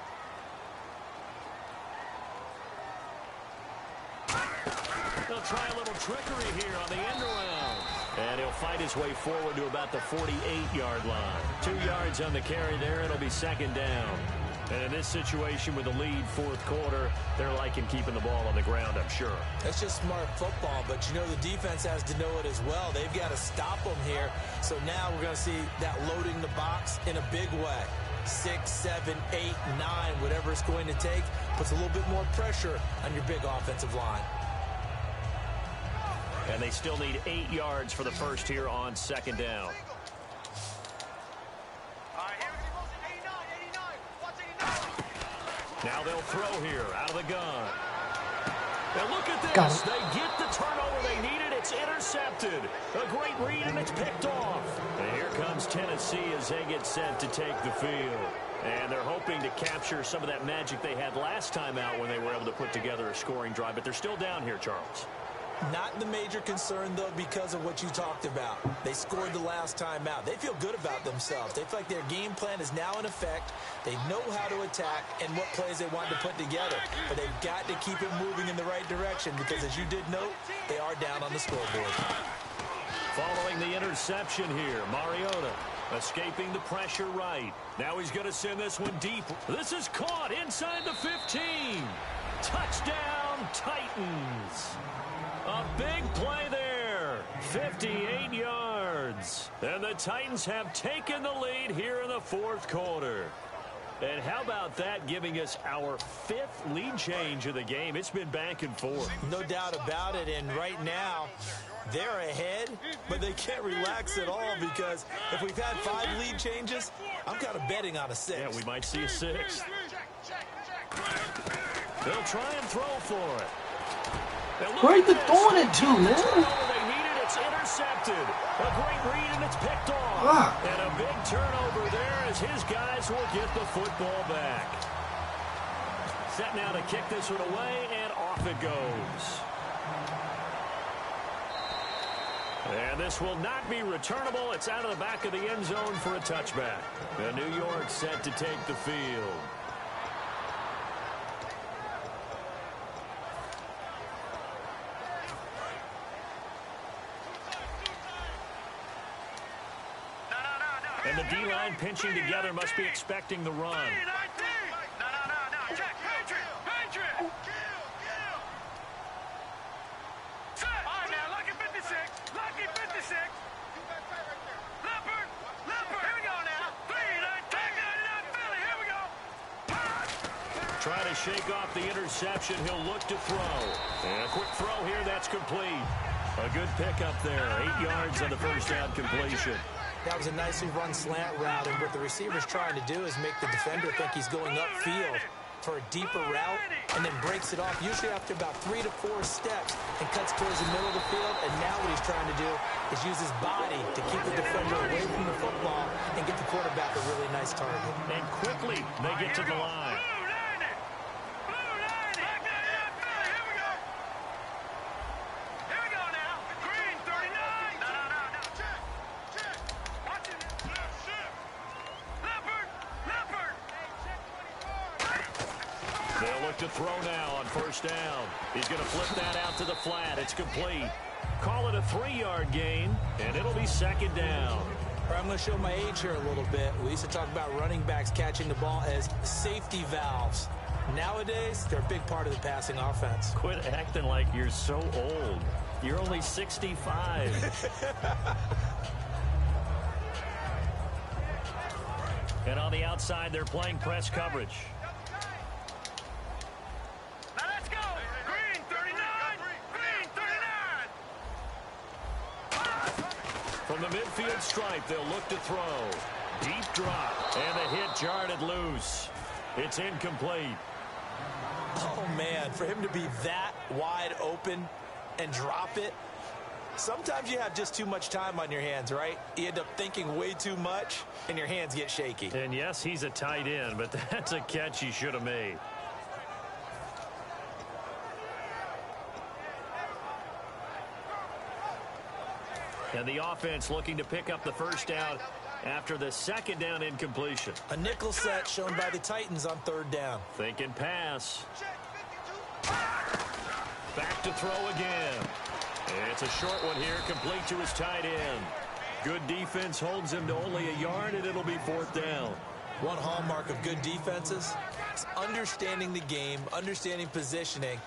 They'll try a little trickery here on the end around. And he'll fight his way forward to about the 48-yard line. 2 yards on the carry there. It'll be 2nd down. And in this situation with the lead 4th quarter, they're liking keeping the ball on the ground, I'm sure. That's just smart football, but you know the defense has to know it as well. They've got to stop them here. So now we're going to see that loading the box in a big way. 6, 7, 8, 9, whatever it's going to take, puts a little bit more pressure on your big offensive line. And they still need 8 yards for the 1st here on 2nd down. Now they'll throw here out of the gun. Now look at this. They get the turnover they needed. It's intercepted. A great read, and it's picked off. And here comes Tennessee as they get set to take the field. And they're hoping to capture some of that magic they had last time out when they were able to put together a scoring drive. But they're still down here, Charles. Not the major concern, though, because of what you talked about. They scored the last time out. They feel good about themselves. They feel like their game plan is now in effect. They know how to attack and what plays they want to put together. But they've got to keep it moving in the right direction because, as you did note, they are down on the scoreboard. Following the interception here, Mariota escaping the pressure right. Now he's going to send this one deep. This is caught inside the 15. Touchdown, Titans. A big play there. 58 yards. And the Titans have taken the lead here in the 4th quarter. And how about that giving us our 5th lead change of the game? It's been back and forth. No doubt about it. And right now, they're ahead, but they can't relax at all because if we've had 5 lead changes, I'm kind of betting on a 6. Yeah, we might see a 6. They'll try and throw for it. Where are you throwing it to, man? They need it. It's intercepted. A great read, and it's picked off. And a big turnover there as his guys will get the football back. Set now to kick this one away, and off it goes. And this will not be returnable. It's out of the back of the end zone for a touchback. And New York set to take the field. And the D-line pinching together must be expecting the run. No. Check. Patriot. Set. All right, now, lucky 56. Leopard. Here we go now. 39, Philly. Here we go. Trying to shake off the interception. He'll look to throw. And a quick throw here. That's complete. A good pickup there. 8 yards on the first down completion. That was a nicely run slant route, and what the receiver's trying to do is make the defender think he's going upfield for a deeper route, and then breaks it off, usually after about 3 to 4 steps, and cuts towards the middle of the field. And now what he's trying to do is use his body to keep the defender away from the football and get the quarterback a really nice target. And quickly, they get to the line. They'll look to throw now on first down. He's going to flip that out to the flat. It's complete. Call it a 3-yard gain, and it'll be second down. I'm going to show my age here a little bit. We used to talk about running backs catching the ball as safety valves. Nowadays, they're a big part of the passing offense. Quit acting like you're so old. You're only 65. And on the outside, they're playing press coverage. Now let's go. Green 39. From the midfield stripe, they'll look to throw. Deep drop. And the hit jarred loose. It's incomplete. Oh, man, for him to be that wide open and drop it, sometimes you have just too much time on your hands, right? You end up thinking way too much, and your hands get shaky. And yes, he's a tight end, but that's a catch he should have made. And the offense looking to pick up the first down after the second down incompletion. A nickel set shown by the Titans on third down. Thinking pass. Back to throw again. It's a short one here, complete to his tight end. Good defense holds him to only a yard, and it'll be fourth down. One hallmark of good defenses is understanding the game, understanding positioning,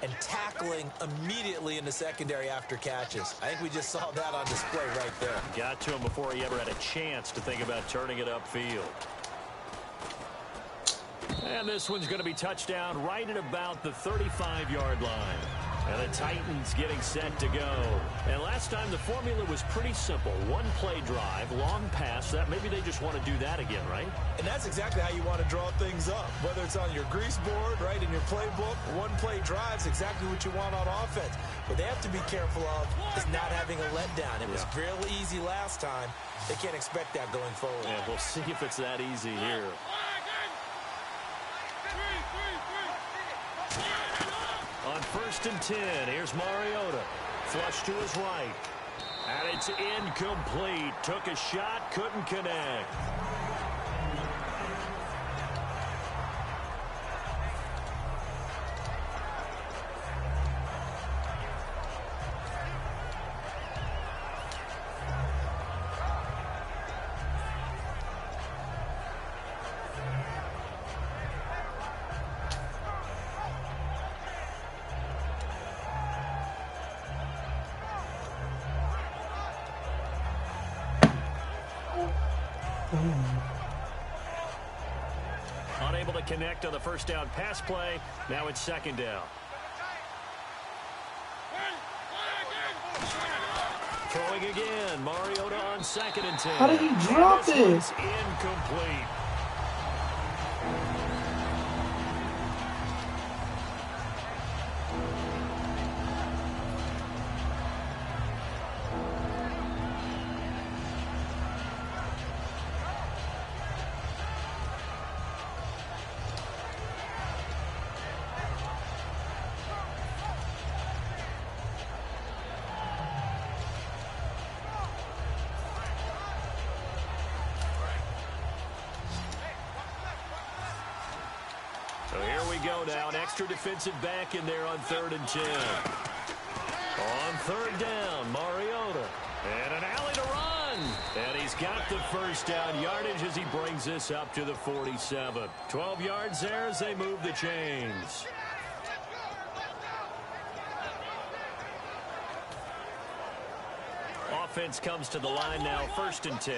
and tackling immediately in the secondary after catches. I think we just saw that on display right there. Got to him before he ever had a chance to think about turning it upfield. And this one's going to be touchdown right at about the 35-yard line. And the Titans getting set to go. And last time the formula was pretty simple. One play drive, long pass. That maybe they just want to do that again, right? And that's exactly how you want to draw things up. Whether it's on your grease board, right, in your playbook, one play drive's exactly what you want on offense. What they have to be careful of is not having a letdown. It was fairly easy last time. They can't expect that going forward. Yeah, we'll see if it's that easy here. On 1st and 10, here's Mariota. Flush to his right. And it's incomplete. Took a shot, couldn't connect. Unable to connect on the first down pass play. Now it's second down. Throwing again. Mariota on 2nd and 10. How did he drop it? It's incomplete. So here we go now. An extra defensive back in there on 3rd and 10. On 3rd down, Mariota. And an alley to run. And he's got the first down yardage as he brings this up to the 47. 12 yards there as they move the chains. Offense comes to the line now, 1st and 10.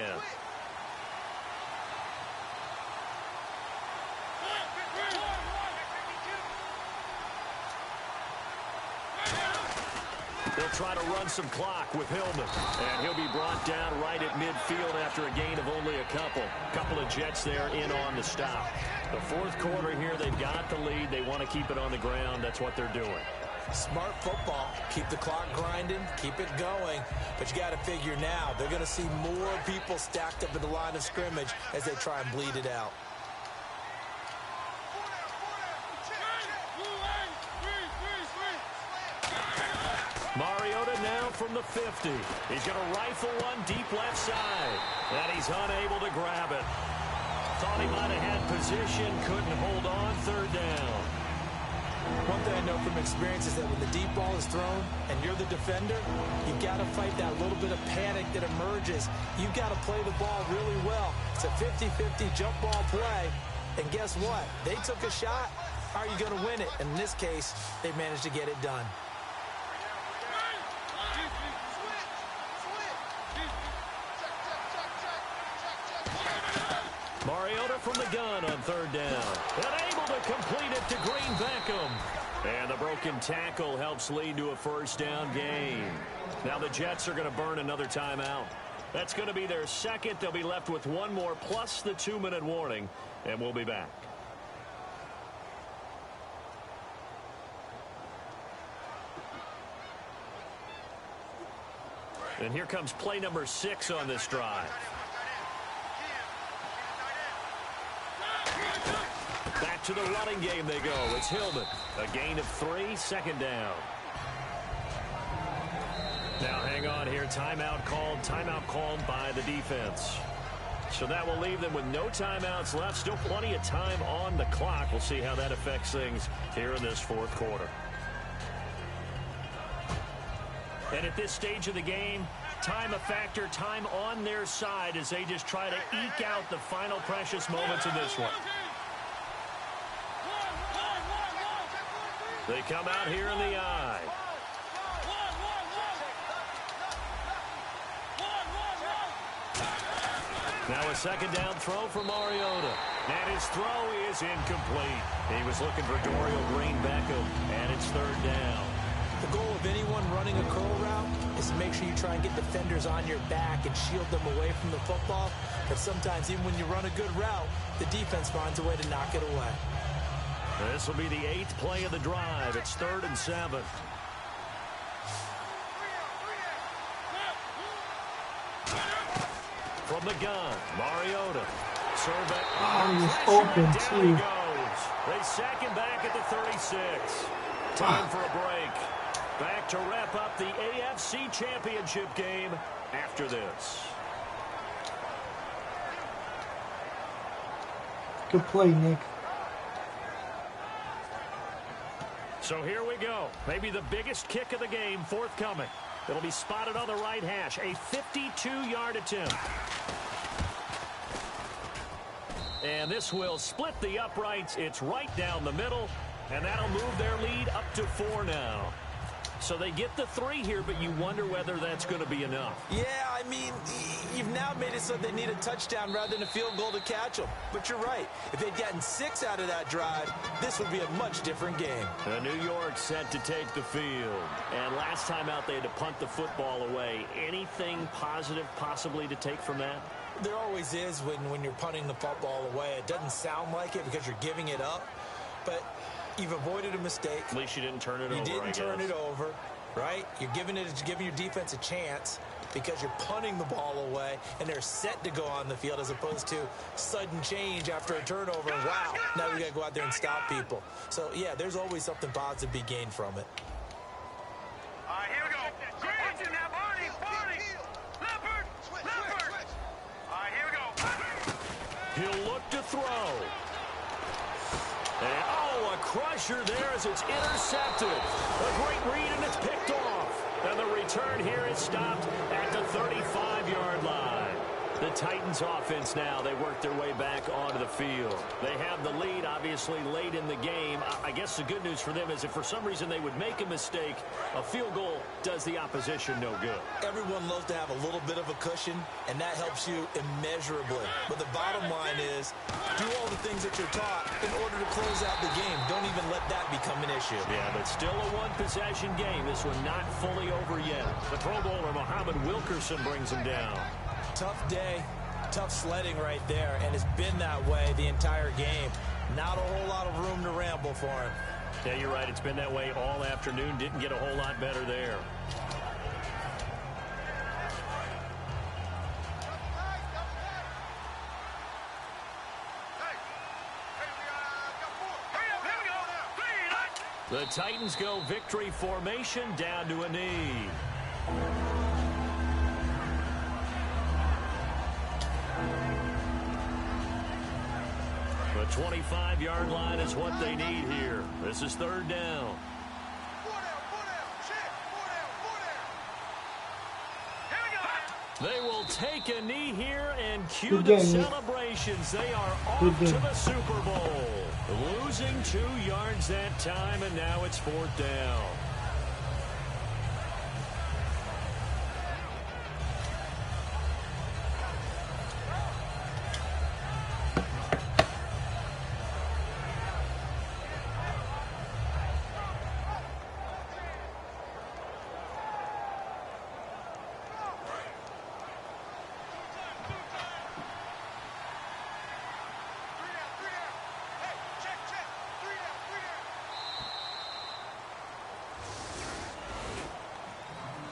They'll try to run some clock with Hillman. And he'll be brought down right at midfield after a gain of only a couple of Jets there in on the stop. The 4th quarter here, they've got the lead. They want to keep it on the ground. That's what they're doing. Smart football. Keep the clock grinding. Keep it going. But you got to figure now, they're going to see more people stacked up in the line of scrimmage as they try and bleed it out. Mariota now from the 50. He's going to rifle one deep left side. And he's unable to grab it. Thought he might have had position, couldn't hold on, 3rd down. One thing I know from experience is that when the deep ball is thrown and you're the defender, you've got to fight that little bit of panic that emerges. You've got to play the ball really well. It's a 50-50 jump ball play. And guess what? They took a shot. How are you going to win it? And in this case, they managed to get it done. Mariota from the gun on 3rd down. And able to complete it to Green Beckham. And the broken tackle helps lead to a 1st down gain. Now the Jets are going to burn another timeout. That's going to be their 2nd. They'll be left with one more plus the 2-minute warning. And we'll be back. And here comes play number 6 on this drive. Back to the running game they go. It's Hillman. A gain of 3, 2nd down. Now hang on here. Timeout called by the defense. So that will leave them with no timeouts left. Still plenty of time on the clock. We'll see how that affects things here in this 4th quarter. And at this stage of the game, time a factor, time on their side as they just try to eke out the final precious moments of this one. They come out here in the eye. Now a 2nd down throw for Mariota. And his throw is incomplete. He was looking for Dorial Green Beckham, and it's 3rd down. The goal of anyone running a curl route is to make sure you try and get defenders on your back and shield them away from the football. But sometimes even when you run a good route, the defense finds a way to knock it away. This will be the 8th play of the drive. It's 3rd and 7. From the gun, Mariota. Survey. Oh, he was open, Down he too. goes. They sack him back at the 36. Time for a break. Back to wrap up the AFC Championship game after this. Good play, Nick. So here we go. Maybe the biggest kick of the game forthcoming. It'll be spotted on the right hash. A 52-yard attempt. And this will split the uprights. It's right down the middle. And that'll move their lead up to 4 now. So they get the 3 here, but you wonder whether that's going to be enough. Yeah, I mean, you've now made it so they need a touchdown rather than a field goal to catch them. But you're right. If they'd gotten 6 out of that drive, this would be a much different game. New York set to take the field. And last time out, they had to punt the football away. Anything positive possibly to take from that? There always is when you're punting the football away. It doesn't sound like it because you're giving it up. But you've avoided a mistake. At least you didn't turn it over, You didn't turn it over, right? You're giving your defense a chance because you're punting the ball away, and they're set to go on the field as opposed to sudden change after a turnover. And wow, now we got to go out there and stop people. So, yeah, there's always something positive to be gained from it. All right, here we go. Watch it now, Barney. Leopard. All right, here we go. He'll look to throw. And, a crusher there as it's intercepted. A great read, and it's picked off. And the return here is stopped at the 35-yard line. The Titans offense now, they work their way back onto the field. They have the lead, obviously, late in the game. I guess the good news for them is if for some reason they would make a mistake, a field goal does the opposition no good. Everyone loves to have a little bit of a cushion, and that helps you immeasurably. But the bottom line is, do all the things that you're taught in order to close out the game. Don't even let that become an issue. Yeah, but still a one-possession game. This one not fully over yet. The Pro Bowler, Muhammad Wilkerson, brings him down. Tough day, tough sledding right there, and it's been that way the entire game. Not a whole lot of room to ramble for him. Yeah, you're right. It's been that way all afternoon. Didn't get a whole lot better there. The Titans go victory formation down to a knee. The 25-yard line is what they need here. This is third down. They will take a knee here and cue the celebrations. They are off to the Super Bowl. Losing 2 yards that time, and now it's fourth down.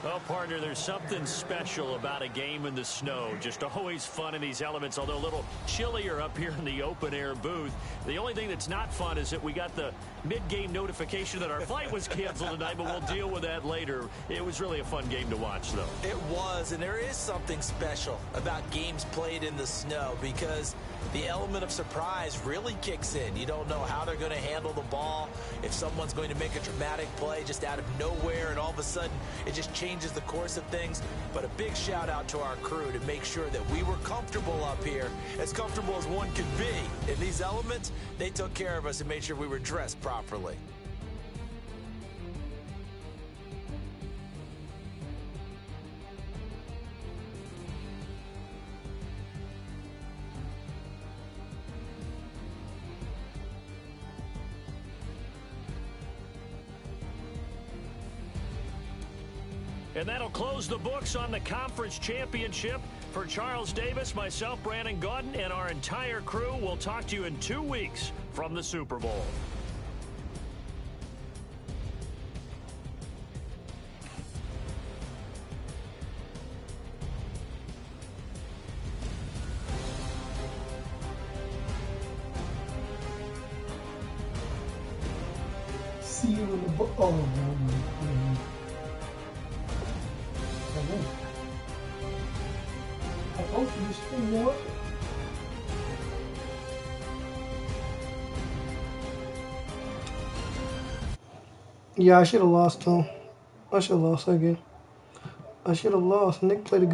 Well, partner, there's something special about a game in the snow. Just always fun in these elements, although a little chillier up here in the open-air booth. The only thing that's not fun is that we got the mid-game notification that our flight was canceled tonight, but we'll deal with that later. It was really a fun game to watch, though. It was, and there is something special about games played in the snow because the element of surprise really kicks in. You don't know how they're going to handle the ball, if someone's going to make a dramatic play just out of nowhere, and all of a sudden it just changes the course of things. But a big shout out to our crew to make sure that we were comfortable up here, as comfortable as one could be. In these elements, they took care of us and made sure we were dressed properly. And that'll close the books on the conference championship. For Charles Davis, myself, Brandon Gaudin, and our entire crew, we'll talk to you in 2 weeks from the Super Bowl. See you in the book. Oh, man. I hope you still want. Yeah, I should have lost, Tom. I should have lost again. I should have lost. Nick played a good